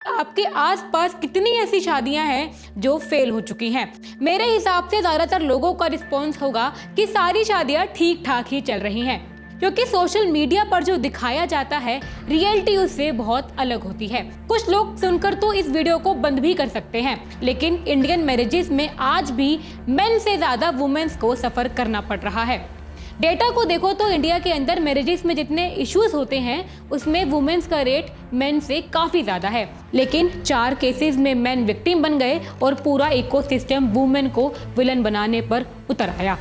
आपके आसपास कितनी ऐसी शादियां हैं जो फेल हो चुकी हैं। मेरे हिसाब से ज्यादातर लोगों का रिस्पॉन्स होगा कि सारी शादियां ठीक ठाक ही चल रही हैं, क्योंकि सोशल मीडिया पर जो दिखाया जाता है रियलिटी उससे बहुत अलग होती है। कुछ लोग सुनकर तो इस वीडियो को बंद भी कर सकते हैं, लेकिन इंडियन मैरिजेस में आज भी मेन से ज्यादा वुमेन्स को सफर करना पड़ रहा है। डेटा को देखो तो इंडिया के अंदर मैरिजेस में जितने इश्यूज होते हैं उसमें वुमेन्स का रेट मेन से काफी ज्यादा है, लेकिन 4 केसेस में मेन विक्टिम बन गए और पूरा इकोसिस्टम वुमेन को विलन बनाने पर उतर आया।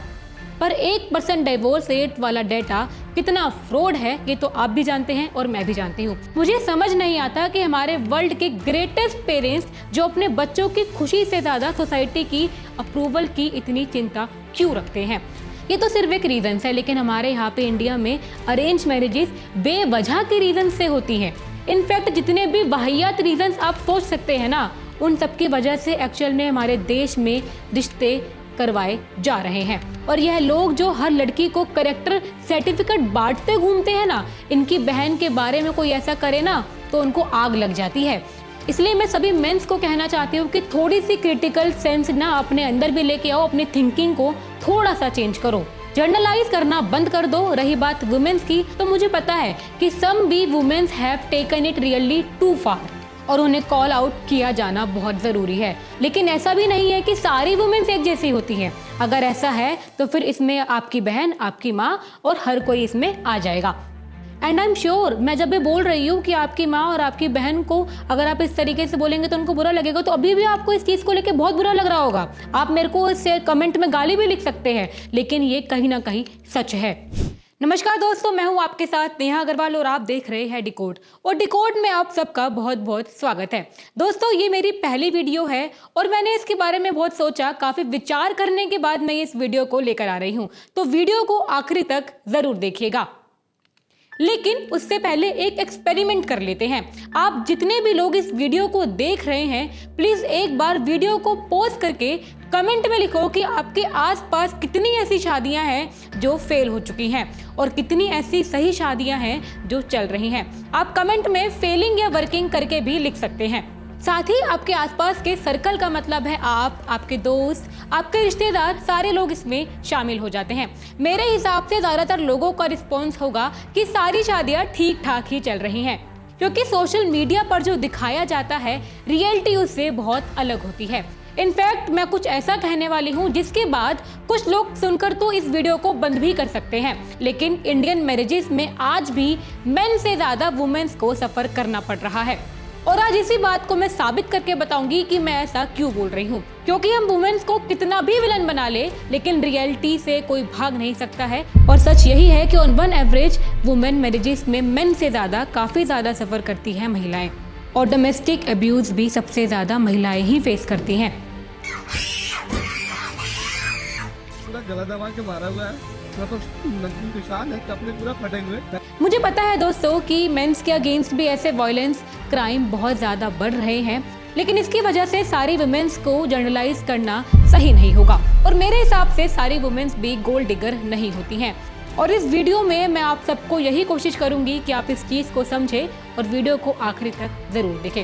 पर 1% डिवोर्स रेट वाला डेटा कितना फ्रॉड है ये तो आप भी जानते हैं और मैं भी जानती हूँ। मुझे समझ नहीं आता कि हमारे वर्ल्ड के ग्रेटेस्ट पेरेंट्स जो अपने बच्चों की खुशी से ज्यादा सोसाइटी की अप्रूवल की इतनी चिंता क्यों रखते हैं। ये तो सिर्फ एक रीजन है, लेकिन हमारे यहाँ पे इंडिया में अरेंज मैरिजेस बेवजह के रीजन से होती हैं। इनफैक्ट जितने भी वाहियात रीजन आप सोच सकते हैं ना, उन सब की वजह से एक्चुअल में हमारे देश में रिश्ते करवाए जा रहे हैं। और यह लोग जो हर लड़की को कैरेक्टर सर्टिफिकेट बांटते घूमते हैं ना, इनकी बहन के बारे में कोई ऐसा करे ना तो उनको आग लग जाती है। इसलिए मैं सभी मेंस को कहना चाहती हूँ कि थोड़ी सी क्रिटिकल सेंस ना अपने अंदर भी लेके आओ, अपनी थिंकिंग को थोड़ा सा चेंज करो, जर्नलाइज करना बंद कर दो। रही बात वुमेन्स की, तो मुझे पता है कि some be womens have taken it really too far और उन्हें कॉल आउट किया जाना बहुत जरूरी है, लेकिन ऐसा भी नहीं है कि सारी वुमेन्स एक जैसी होती हैं। अगर ऐसा है तो फिर इसमें आपकी बहन, आपकी माँ और हर कोई इसमें आ जाएगा। एंड आई एम श्योर, मैं जब भी बोल रही हूँ कि आपकी माँ और आपकी बहन को अगर आप इस तरीके से बोलेंगे तो उनको बुरा लगेगा, तो अभी भी आपको इस चीज़ को लेके बहुत बुरा लग रहा होगा। आप मेरे को इससे कमेंट में गाली भी लिख सकते हैं, लेकिन ये कहीं ना कहीं सच है। नमस्कार दोस्तों, मैं हूं आपके साथ नेहा अग्रवाल और आप देख रहे हैं डिकोड। और डिकोड में आप सबका बहुत बहुत स्वागत है। दोस्तों, ये मेरी पहली वीडियो है और मैंने इसके बारे में बहुत सोचा, काफ़ी विचार करने के बाद मैं इस वीडियो को लेकर आ रही हूँ, तो वीडियो को आखिरी तक ज़रूर देखिएगा। लेकिन उससे पहले एक एक्सपेरिमेंट कर लेते हैं। आप जितने भी लोग इस वीडियो को देख रहे हैं, प्लीज एक बार वीडियो को पॉज करके कमेंट में लिखो कि आपके आसपास कितनी ऐसी शादियां हैं जो फेल हो चुकी हैं और कितनी ऐसी सही शादियां हैं जो चल रही हैं। आप कमेंट में फेलिंग या वर्किंग करके भी लिख सकते हैं। साथ ही आपके आसपास के सर्कल का मतलब है आप, आपके दोस्त, आपके रिश्तेदार, सारे लोग इसमें शामिल हो जाते हैं। मेरे हिसाब से ज्यादातर लोगों का रिस्पॉन्स होगा कि सारी शादियां ठीक ठाक ही चल रही हैं, क्योंकि सोशल मीडिया पर जो दिखाया जाता है रियलिटी उससे बहुत अलग होती है। इनफैक्ट मैं कुछ ऐसा कहने वाली हूँ जिसके बाद कुछ लोग सुनकर तो इस वीडियो को बंद भी कर सकते हैं, लेकिन इंडियन मैरिजेस में आज भी मेन से ज्यादा वुमेन्स को सफर करना पड़ रहा है। और आज इसी बात को मैं साबित करके बताऊंगी कि मैं ऐसा क्यों बोल रही हूँ, क्योंकि हम वुमेन्स को कितना भी विलन बना ले, लेकिन रियलिटी से कोई भाग नहीं सकता है। और सच यही है कि on one average women marriages में मेन से ज्यादा काफी ज्यादा सफर करती हैं महिलाएं, और डोमेस्टिक अब्यूज भी सबसे ज्यादा महिलाएं ही फेस करती हैं। गला दबा के मारा हुआ है, निशान है, कपड़े पूरा फटे हुए। मुझे पता है दोस्तों कि मेंस के अगेंस्ट भी ऐसे वायलेंस क्राइम बहुत ज़्यादा बढ़ रहे हैं, लेकिन इसकी वजह से सारी वुमेन्स को जनरलाइज करना सही नहीं होगा। और मेरे हिसाब से सारी वुमेन्स भी गोल्ड डिगर नहीं होती हैं। और इस वीडियो में मैं आप सबको यही कोशिश करूंगी कि आप इस चीज़ को समझें और वीडियो को आखिरी तक ज़रूर देखें।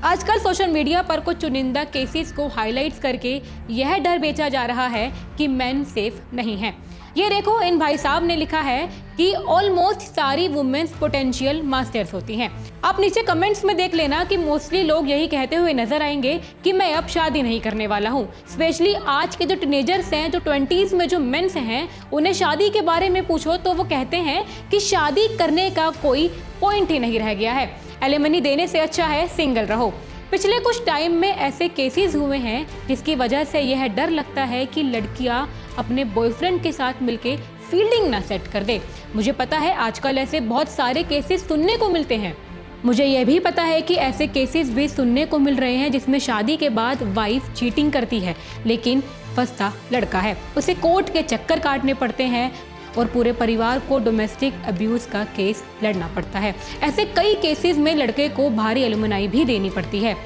आजकल सोशल मीडिया पर कुछ चुनिंदा केसेस को हाईलाइट्स करके यह डर बेचा जा रहा है कि मेन सेफ नहीं है। ये देखो, इन भाई साहब ने लिखा है कि ऑलमोस्ट सारी वुमेन्स पोटेंशियल मास्टर्स होती हैं। आप नीचे कमेंट्स में देख लेना कि मोस्टली लोग यही कहते हुए नजर आएंगे कि मैं अब शादी नहीं करने वाला हूँ। स्पेशली आज के जो टीनेजर्स हैं, जो 20s में जो मेंस हैं, उन्हें शादी के बारे में पूछो तो वो कहते हैं कि शादी करने का कोई पॉइंट ही नहीं रह गया है, एलिमनी देने से अच्छा है सिंगल रहो। पिछले कुछ टाइम में ऐसे केसेस हुए हैं जिसकी वजह से यह डर लगता है कि लड़कियां अपने बॉयफ्रेंड के साथ मिलके फील्डिंग ना सेट कर दे। मुझे पता है आजकल ऐसे बहुत सारे केसेस सुनने को मिलते हैं। मुझे यह भी पता है कि ऐसे केसेस भी सुनने को मिल रहे हैं जिसमें शादी के बाद वाइफ चीटिंग करती है, लेकिन फंसता लड़का है। उसे कोर्ट के चक्कर काटने पड़ते हैं और पूरे परिवार को डोमेस्टिक अब्यूज का केस लड़ना पड़ता है। ऐसे कई केसेस में लड़के को भारी एलुमनाई भी देनी पड़ती है।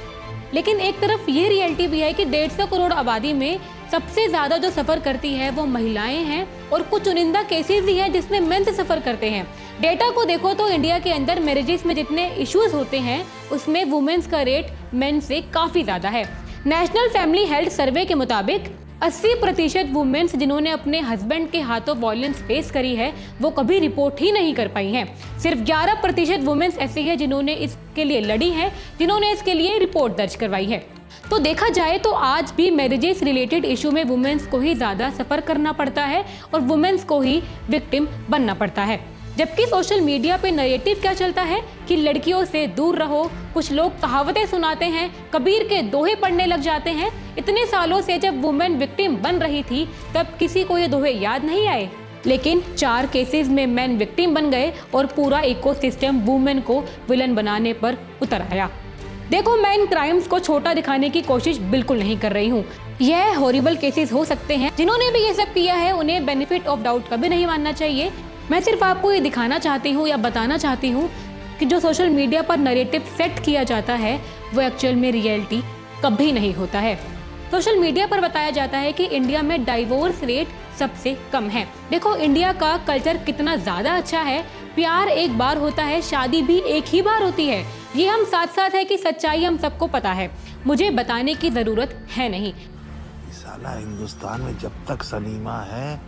लेकिन एक तरफ ये रियलिटी भी है कि 150 करोड़ आबादी में सबसे ज्यादा जो सफर करती है वो महिलाएं हैं और कुछ चुनिंदा केसेस ही हैं जिसमें मेंस सफर करते हैं। डेटा को देखो तो इंडिया के अंदर मैरिजेस में जितने इश्यूज होते हैं उसमें वुमेन्स का रेट मेन से काफी ज्यादा है। नेशनल फैमिली हेल्थ सर्वे के मुताबिक 80% वुमेन्स जिन्होंने अपने हस्बैंड के हाथों वॉयलेंस फेस करी है वो कभी रिपोर्ट ही नहीं कर पाई हैं। सिर्फ 11% वुमेन्स ऐसी है जिन्होंने इसके लिए लड़ी है, जिन्होंने इसके लिए रिपोर्ट दर्ज करवाई है। तो देखा जाए तो आज भी मैरिजेस रिलेटेड इशू में वुमेन्स को ही ज़्यादा सफ़र करना पड़ता है और वुमेन्स को ही विक्टिम बनना पड़ता है। जबकि सोशल मीडिया पे नैरेटिव क्या चलता है कि लड़कियों से दूर रहो। कुछ लोग कहावतें सुनाते हैं, कबीर के दोहे पढ़ने लग जाते हैं। इतने सालों से जब वुमेन विक्टिम बन रही थी तब किसी को ये दोहे याद नहीं आए, लेकिन 4 केसेस में मैन विक्टिम बन गए और पूरा इकोसिस्टम वुमेन को विलन बनाने पर उतर आया। देखो, मैं इन क्राइम्स को छोटा दिखाने की कोशिश बिल्कुल नहीं कर रही हूँ। यह हॉरिबल केसेस हो सकते हैं। जिन्होंने भी ये सब किया है उन्हें बेनिफिट ऑफ डाउट कभी नहीं मानना चाहिए। मैं सिर्फ आपको ये दिखाना चाहती हूँ या बताना चाहती हूँ कि जो सोशल मीडिया पर नैरेटिव सेट किया जाता है वो एक्चुअल में रियलिटी कभी नहीं होता है। सोशल मीडिया पर बताया जाता है कि इंडिया में डाइवोर्स रेट सबसे कम है। देखो, इंडिया का कल्चर कितना ज़्यादा अच्छा है। प्यार एक बार होता है, शादी भी एक ही बार होती है। ये हम साथ साथ है कि सच्चाई हम सबको पता है, मुझे बताने की ज़रूरत है नहीं। साला हिंदुस्तान में जब तक सनीमा है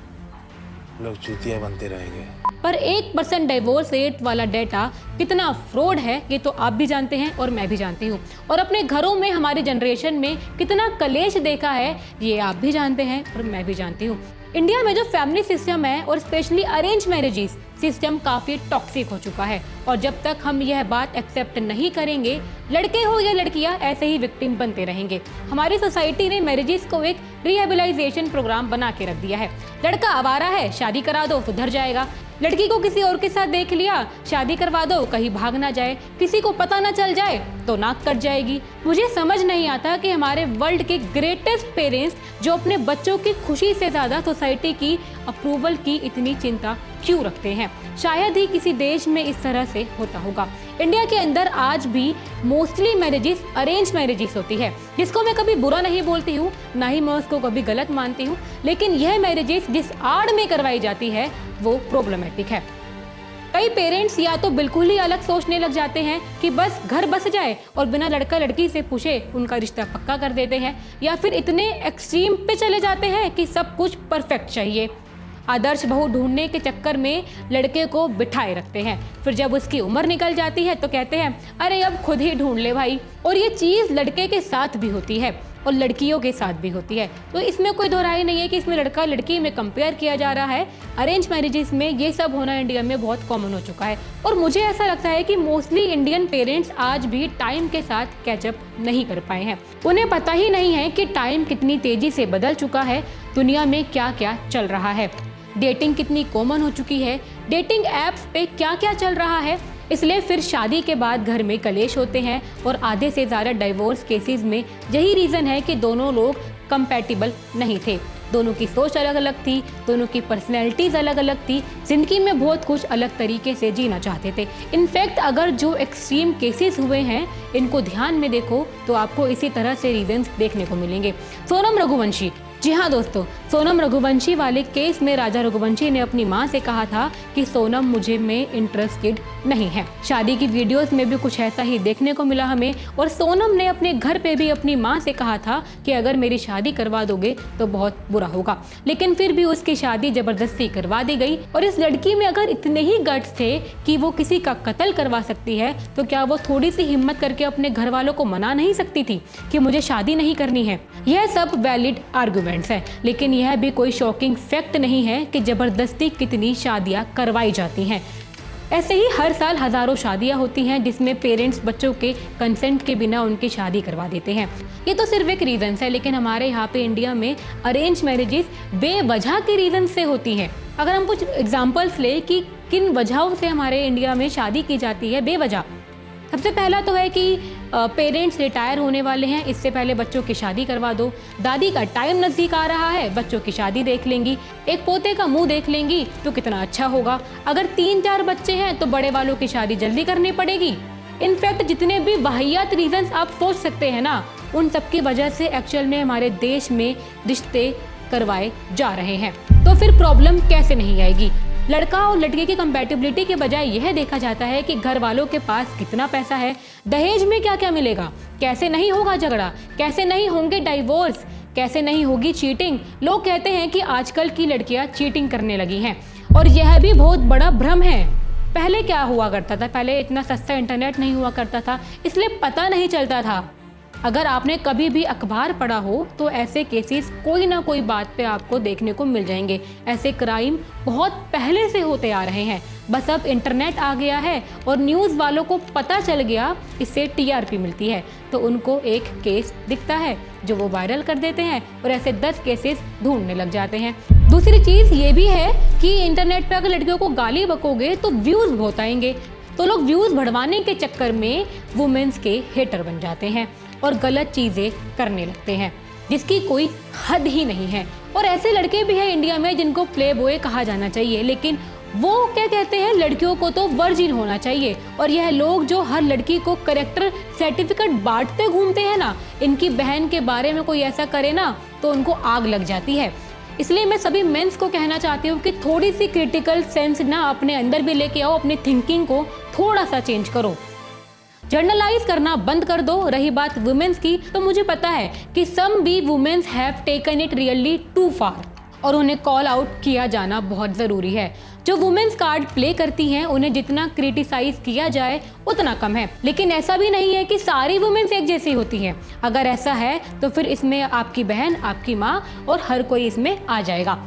लोग चूतिया बनते रहेंगे। पर 1% डाइवोर्स रेट वाला डेटा कितना फ्रॉड है ये तो आप भी जानते हैं और मैं भी जानती हूँ। और अपने घरों में हमारी जनरेशन में कितना कलेश देखा है ये आप भी जानते हैं और मैं भी जानती हूँ। इंडिया में जो फैमिली सिस्टम है और स्पेशली अरेंज मैरिजेस सिस्टम काफ़ी टॉक्सिक हो चुका है और जब तक हम यह बात एक्सेप्ट नहीं करेंगे, लड़के हो या लड़कियां ऐसे ही विक्टिम बनते रहेंगे। हमारी सोसाइटी ने मैरिजेस को एक रिहेबिलाइजेशन प्रोग्राम बना के रख दिया है। लड़का आवारा है, शादी करा दो, सुधर जाएगा। लड़की को किसी और के साथ देख लिया, शादी करवा दो, कहीं भाग ना जाए, किसी को पता ना चल जाए तो नाक कट जाएगी। मुझे समझ नहीं आता कि हमारे वर्ल्ड के ग्रेटेस्ट पेरेंट्स जो अपने बच्चों की खुशी से ज़्यादा सोसाइटी की अप्रूवल की इतनी चिंता क्यों रखते हैं। शायद ही किसी देश में इस तरह से होता होगा। इंडिया के अंदर आज भी मोस्टली मैरिजेस अरेंज मैरिजेस होती है, जिसको मैं कभी बुरा नहीं बोलती हूँ, ना ही मैं उसको कभी गलत मानती हूँ, लेकिन यह मैरिजेस जिस आड़ में करवाई जाती है वो प्रॉब्लमेटिक है। कई पेरेंट्स या तो बिल्कुल ही अलग सोचने लग जाते हैं कि बस घर बस जाए और बिना लड़का लड़की से पूछे उनका रिश्ता पक्का कर देते हैं, या फिर इतने एक्सट्रीम पे चले जाते हैं कि सब कुछ परफेक्ट चाहिए। आदर्श बहू ढूंढने के चक्कर में लड़के को बिठाए रखते हैं, फिर जब उसकी उम्र निकल जाती है तो कहते हैं अरे अब खुद ही ढूंढ ले भाई। और ये चीज़ लड़के के साथ भी होती है और लड़कियों के साथ भी होती है, तो इसमें कोई दोहराई नहीं है कि इसमें लड़का लड़की में कंपेयर किया जा रहा है। अरेंज मैरिजेस में ये सब होना इंडिया में बहुत कॉमन हो चुका है और मुझे ऐसा लगता है कि मोस्टली इंडियन पेरेंट्स आज भी टाइम के साथ कैचअप नहीं कर पाए हैं। उन्हें पता ही नहीं है कि टाइम कितनी तेजी से बदल चुका है, दुनिया में क्या क्या चल रहा है, डेटिंग कितनी कॉमन हो चुकी है, डेटिंग ऐप्स पे क्या क्या चल रहा है। इसलिए फिर शादी के बाद घर में कलेश होते हैं और आधे से ज़्यादा डाइवोर्स केसेस में यही रीज़न है कि दोनों लोग कंपैटिबल नहीं थे, दोनों की सोच अलग अलग थी, दोनों की पर्सनैलिटीज़ अलग अलग थी, ज़िंदगी में बहुत कुछ अलग तरीके से जीना चाहते थे। इनफैक्ट अगर जो एक्सट्रीम केसेस हुए हैं इनको ध्यान में देखो तो आपको इसी तरह से रीजंस देखने को मिलेंगे। सोनम रघुवंशी, जी हाँ दोस्तों, सोनम रघुवंशी वाले केस में राजा रघुवंशी ने अपनी मां से कहा था कि सोनम मुझे में इंटरेस्टेड नहीं है। शादी की वीडियोस में भी कुछ ऐसा ही देखने को मिला हमें, और सोनम ने अपने घर पे भी अपनी मां से कहा था कि अगर मेरी शादी करवा दोगे तो बहुत बुरा होगा, लेकिन फिर भी उसकी शादी जबरदस्ती करवा दी गई। और इस लड़की में अगर इतने ही गट्स थे कि वो किसी का कत्ल करवा सकती है तो क्या वो थोड़ी सी हिम्मत करके अपने घर वालों को मना नहीं सकती थी कि मुझे शादी नहीं करनी है। यह सब वैलिड आर्गुमेंट्स है, लेकिन यह भी कोई शॉकिंग फैक्ट नहीं है कि जबरदस्ती कितनी शादियां करवाई जाती हैं। ऐसे ही हर साल हजारों शादियां होती हैं जिसमें पेरेंट्स बच्चों के कंसेंट के बिना उनकी शादी करवा देते हैं। ये तो सिर्फ एक रीज़न है, लेकिन हमारे यहाँ पे इंडिया में अरेंज मैरिजेस बेवजह के रीज़न से होती हैं। अगर हम कुछ एग्जांपल्स ले कि किन वजहों से हमारे इंडिया में शादी की जाती है बेवजह। सबसे पहला तो है कि पेरेंट्स रिटायर होने वाले हैं, इससे पहले बच्चों की शादी करवा दो, दादी का टाइम नज़दीक आ रहा है, बच्चों की शादी देख लेंगी, एक पोते का मुंह देख लेंगी तो कितना अच्छा होगा। अगर 3-4 बच्चे हैं तो बड़े वालों की शादी जल्दी करनी पड़ेगी। इनफैक्ट जितने भी वाहियात रीजंस आप सोच सकते हैं ना, उन सब की वजह से एक्चुअल में हमारे देश में रिश्ते करवाए जा रहे हैं। तो फिर प्रॉब्लम कैसे नहीं आएगी? लड़का और लड़के की कंपैटिबिलिटी के बजाय यह देखा जाता है कि घर वालों के पास कितना पैसा है, दहेज में क्या क्या मिलेगा, कैसे नहीं होगा झगड़ा, कैसे नहीं होंगे डाइवोर्स, कैसे नहीं होगी चीटिंग। लोग कहते हैं कि आजकल की लड़कियां चीटिंग करने लगी हैं और यह भी बहुत बड़ा भ्रम है। पहले क्या हुआ करता था, पहले इतना सस्ता इंटरनेट नहीं हुआ करता था, इसलिए पता नहीं चलता था। अगर आपने कभी भी अखबार पढ़ा हो तो ऐसे केसेस कोई ना कोई बात पे आपको देखने को मिल जाएंगे। ऐसे क्राइम बहुत पहले से होते आ रहे हैं, बस अब इंटरनेट आ गया है और न्यूज़ वालों को पता चल गया, इससे टीआरपी मिलती है, तो उनको एक केस दिखता है जो वो वायरल कर देते हैं और ऐसे 10 केसेस ढूंढने लग जाते हैं। दूसरी चीज़ ये भी है कि इंटरनेट पे अगर लड़कियों को गाली बकोगे तो व्यूज़ बहुत आएंगे, तो लोग व्यूज़ बढ़वाने के चक्कर में वुमेन्स के हेटर बन जाते हैं और गलत चीज़ें करने लगते हैं जिसकी कोई हद ही नहीं है। और ऐसे लड़के भी हैं इंडिया में जिनको प्ले बॉय कहा जाना चाहिए, लेकिन वो क्या कहते हैं, लड़कियों को तो वर्जिन होना चाहिए। और यह लोग जो हर लड़की को कैरेक्टर सर्टिफिकेट बांटते घूमते हैं ना, इनकी बहन के बारे में कोई ऐसा करे ना तो उनको आग लग जाती है। इसलिए मैं सभी मेंस को कहना चाहती हूँ कि थोड़ी सी क्रिटिकल सेंस ना अपने अंदर भी लेके आओ, अपनी थिंकिंग को थोड़ा सा चेंज करो, जर्नलाइज करना बंद कर दो। रही बात वुमेन्स की, तो मुझे पता है कि some be womens have taken it really too far और उन्हें कॉल आउट किया जाना बहुत ज़रूरी है। जो वुमेन्स कार्ड प्ले करती हैं उन्हें जितना क्रिटिसाइज किया जाए उतना कम है, लेकिन ऐसा भी नहीं है कि सारी वुमेन्स एक जैसी होती हैं। अगर ऐसा है तो फिर इसमें आपकी बहन, आपकी माँ और हर कोई इसमें आ जाएगा।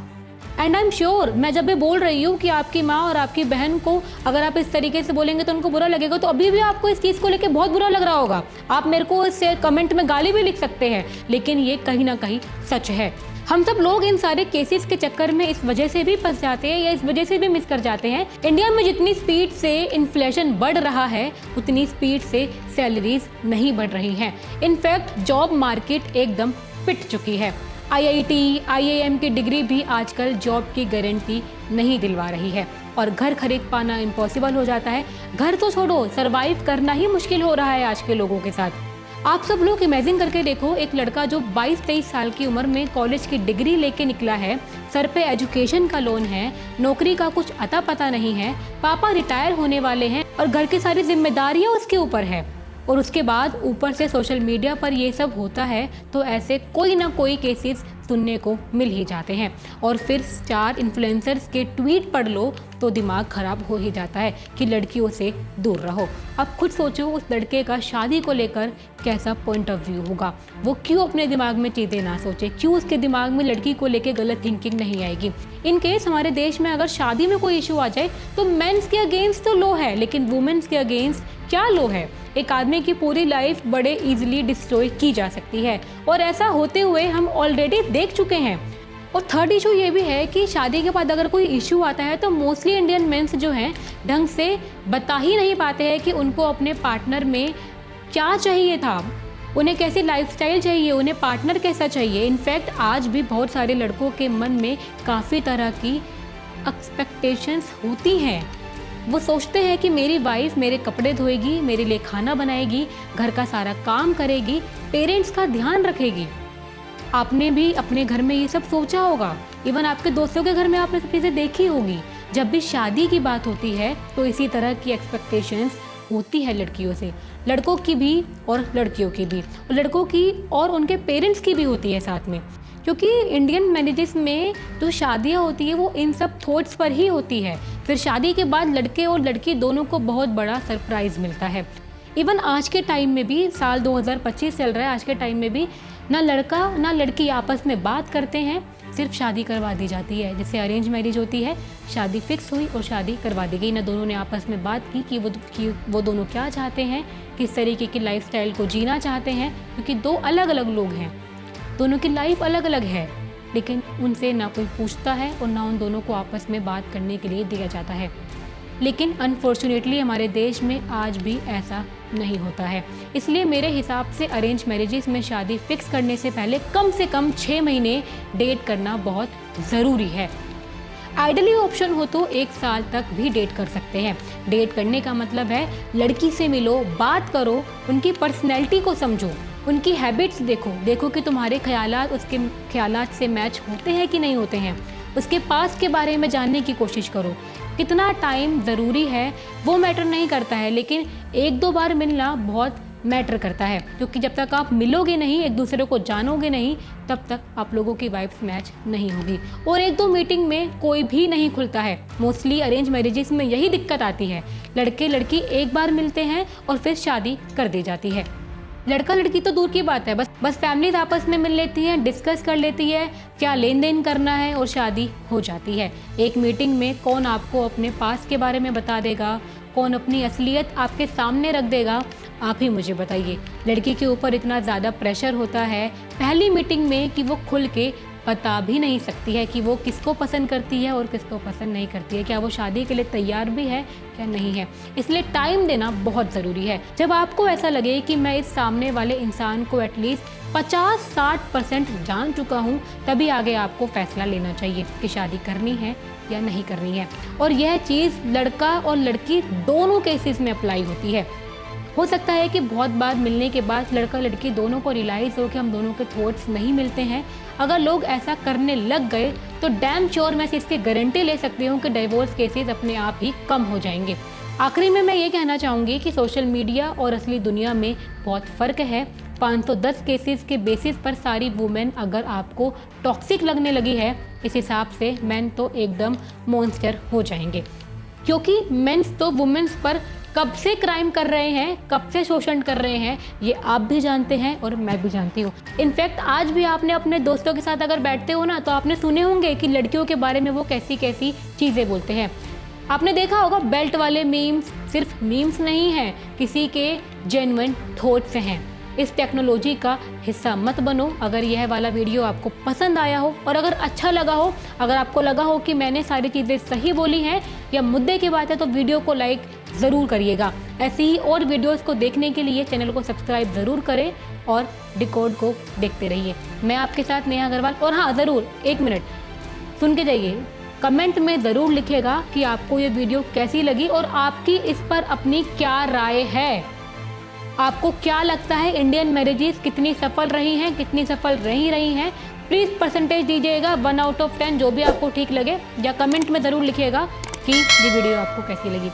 एंड आई एम श्योर, मैं जब भी बोल रही हूँ कि आपकी माँ और आपकी बहन को अगर आप इस तरीके से बोलेंगे तो उनको बुरा लगेगा, तो अभी भी आपको इस चीज़ को लेकर बहुत बुरा लग रहा होगा। आप मेरे को इससे कमेंट में गाली भी लिख सकते हैं, लेकिन ये कहीं ना कहीं सच है। हम सब लोग इन सारे केसेस के चक्कर में इस वजह से भी फंस जाते हैं या इस वजह से भी मिस कर जाते हैं। इंडिया में जितनी स्पीड से इन्फ्लेशन बढ़ रहा है उतनी स्पीड से सैलरीज नहीं बढ़ रही हैं। इनफैक्ट जॉब मार्केट एकदम पिट चुकी है। IIT, IIM की डिग्री भी आजकल जॉब की गारंटी नहीं दिलवा रही है और घर खरीद पाना इम्पॉसिबल हो जाता है। घर तो छोड़ो, सरवाइव करना ही मुश्किल हो रहा है आज के लोगों के साथ। आप सब लोग इमेजिन करके देखो, एक लड़का जो 22-23 साल की उम्र में कॉलेज की डिग्री लेके निकला है, सर पे एजुकेशन का लोन है, नौकरी का कुछ अता पता नहीं है, पापा रिटायर होने वाले हैं और घर की सारी जिम्मेदारियां उसके ऊपर है, और उसके बाद ऊपर से सोशल मीडिया पर ये सब होता है, तो ऐसे कोई ना कोई केसेस सुनने को मिल ही जाते हैं। और फिर स्टार इन्फ्लुएंसर्स के ट्वीट पढ़ लो तो दिमाग खराब हो ही जाता है कि लड़कियों से दूर रहो। अब खुद सोचो उस लड़के का शादी को लेकर कैसा पॉइंट ऑफ व्यू होगा, वो क्यों अपने दिमाग में चीज़ें ना सोचे, क्यों उसके दिमाग में लड़की को लेकर गलत थिंकिंग नहीं आएगी। इन केस हमारे देश में अगर शादी में कोई इशू आ जाए तो मेंस के अगेंस्ट तो लो है, लेकिन वुमेन्स के अगेंस्ट क्या लो है। एक आदमी की पूरी लाइफ बड़े इजीली डिस्ट्रॉय की जा सकती है और ऐसा होते हुए हम ऑलरेडी देख चुके हैं। और थर्ड इशू ये भी है कि शादी के बाद अगर कोई इशू आता है तो मोस्टली इंडियन मेंस जो हैं ढंग से बता ही नहीं पाते हैं कि उनको अपने पार्टनर में क्या चाहिए था, उन्हें कैसी लाइफस्टाइल चाहिए, उन्हें पार्टनर कैसा चाहिए। इनफैक्ट आज भी बहुत सारे लड़कों के मन में काफ़ी तरह की एक्सपेक्टेशंस होती हैं। वो सोचते हैं कि मेरी वाइफ मेरे कपड़े धोएगी, मेरे लिए खाना बनाएगी, घर का सारा काम करेगी, पेरेंट्स का ध्यान रखेगी। आपने भी अपने घर में ये सब सोचा होगा, इवन आपके दोस्तों के घर में आपने सब चीज़ें देखी होगी। जब भी शादी की बात होती है तो इसी तरह की एक्सपेक्टेशंस होती है लड़कियों से, लड़कों की भी और लड़कियों की भी, और लड़कों की और उनके पेरेंट्स की भी होती है साथ में। क्योंकि इंडियन मैरिजेस में जो शादियाँ होती है वो इन सब थॉट्स पर ही होती है। फिर शादी के बाद लड़के और लड़की दोनों को बहुत बड़ा सरप्राइज़ मिलता है। इवन आज के टाइम में भी, साल 2025 चल रहा है, आज के टाइम में भी ना लड़का ना लड़की आपस में बात करते हैं, सिर्फ शादी करवा दी जाती है। जैसे अरेंज मैरिज होती है, शादी फिक्स हुई और शादी करवा दी गई, ना दोनों ने आपस में बात की कि वो दोनों क्या चाहते हैं, किस तरीके की लाइफस्टाइल को जीना चाहते हैं। क्योंकि दो अलग अलग लोग हैं, दोनों की लाइफ अलग अलग है, लेकिन उनसे ना कोई पूछता है और ना उन दोनों को आपस में बात करने के लिए दिया जाता है। लेकिन अनफॉर्चुनेटली हमारे देश में आज भी ऐसा नहीं होता है। इसलिए मेरे हिसाब से अरेंज मैरिजेस में शादी फिक्स करने से पहले कम से कम 6 महीने डेट करना बहुत ज़रूरी है। आइडली ऑप्शन हो तो 1 साल तक भी डेट कर सकते हैं। डेट करने का मतलब है लड़की से मिलो, बात करो, उनकी पर्सनैलिटी को समझो, उनकी हैबिट्स देखो कि तुम्हारे ख्यालात उसके ख्यालात से मैच होते हैं कि नहीं होते हैं। उसके पास के बारे में जानने की कोशिश करो। कितना टाइम ज़रूरी है वो मैटर नहीं करता है, लेकिन 1-2 बार मिलना बहुत मैटर करता है, क्योंकि जब तक आप मिलोगे नहीं, एक दूसरे को जानोगे नहीं, तब तक आप लोगों की वाइब्स मैच नहीं होगी। और 1-2 मीटिंग में कोई भी नहीं खुलता है। मोस्टली अरेंज मैरिजेस में यही दिक्कत आती है, लड़के लड़की एक बार मिलते हैं और फिर शादी कर दी जाती है। लड़का लड़की तो दूर की बात है, बस फैमिलीज आपस में मिल लेती हैं, डिस्कस कर लेती है क्या लेन देन करना है और शादी हो जाती है। एक मीटिंग में कौन आपको अपने पास के बारे में बता देगा, कौन अपनी असलियत आपके सामने रख देगा, आप ही मुझे बताइए। लड़की के ऊपर इतना ज़्यादा प्रेशर होता है पहली मीटिंग में कि वो खुल के बता भी नहीं सकती है कि वो किसको पसंद करती है और किसको पसंद नहीं करती है, क्या वो शादी के लिए तैयार भी है क्या नहीं है। इसलिए टाइम देना बहुत ज़रूरी है। जब आपको ऐसा लगे कि मैं इस सामने वाले इंसान को एटलीस्ट 50-60% जान चुका हूँ, तभी आगे आपको फैसला लेना चाहिए कि शादी करनी है या नहीं करनी है। और यह चीज़ लड़का और लड़की दोनों केसेस में अप्लाई होती है। हो सकता है कि बहुत बार मिलने के बाद लड़का लड़की दोनों को रियलाइज़ हो कि हम दोनों के थॉट्स नहीं मिलते हैं। अगर लोग ऐसा करने लग गए तो डैम श्योर मैं इसकी गारंटी ले सकती हूँ कि डिवोर्स केसेस अपने आप ही कम हो जाएंगे। आखिरी में मैं ये कहना चाहूँगी कि सोशल मीडिया और असली दुनिया में बहुत फ़र्क है। 510 केसेस के बेसिस पर सारी वुमेन अगर आपको टॉक्सिक लगने लगी है, इस हिसाब से मेन तो एकदम मॉन्स्टर हो जाएंगे, क्योंकि मेंस तो वुमेन्स पर कब से क्राइम कर रहे हैं, कब से शोषण कर रहे हैं, ये आप भी जानते हैं और मैं भी जानती हूँ। इनफैक्ट आज भी आपने अपने दोस्तों के साथ अगर बैठते हो ना, तो आपने सुने होंगे कि लड़कियों के बारे में वो कैसी कैसी चीज़ें बोलते हैं। आपने देखा होगा बेल्ट वाले मीम्स सिर्फ मीम्स नहीं हैं, किसी के जेन्युइन थॉट्स हैं। इस टेक्नोलॉजी का हिस्सा मत बनो। अगर यह वाला वीडियो आपको पसंद आया हो और अगर अच्छा लगा हो, अगर आपको लगा हो कि मैंने सारी चीज़ें सही बोली हैं या मुद्दे की बात है, तो वीडियो को लाइक ज़रूर करिएगा। ऐसी ही और वीडियोस को देखने के लिए चैनल को सब्सक्राइब ज़रूर करें और डिकोड को देखते रहिए। मैं आपके साथ नेहा अग्रवाल। और हाँ, ज़रूर 1 मिनट सुन के जाइए, कमेंट में ज़रूर लिखिएगा कि आपको ये वीडियो कैसी लगी और आपकी इस पर अपनी क्या राय है। आपको क्या लगता है इंडियन मैरिजेस कितनी सफल रही हैं, कितनी सफल नहीं रही हैं? प्लीज़ परसेंटेज दीजिएगा 1 आउट ऑफ 10, जो भी आपको ठीक लगे, या कमेंट में ज़रूर लिखिएगा कि ये वीडियो आपको कैसी लगी।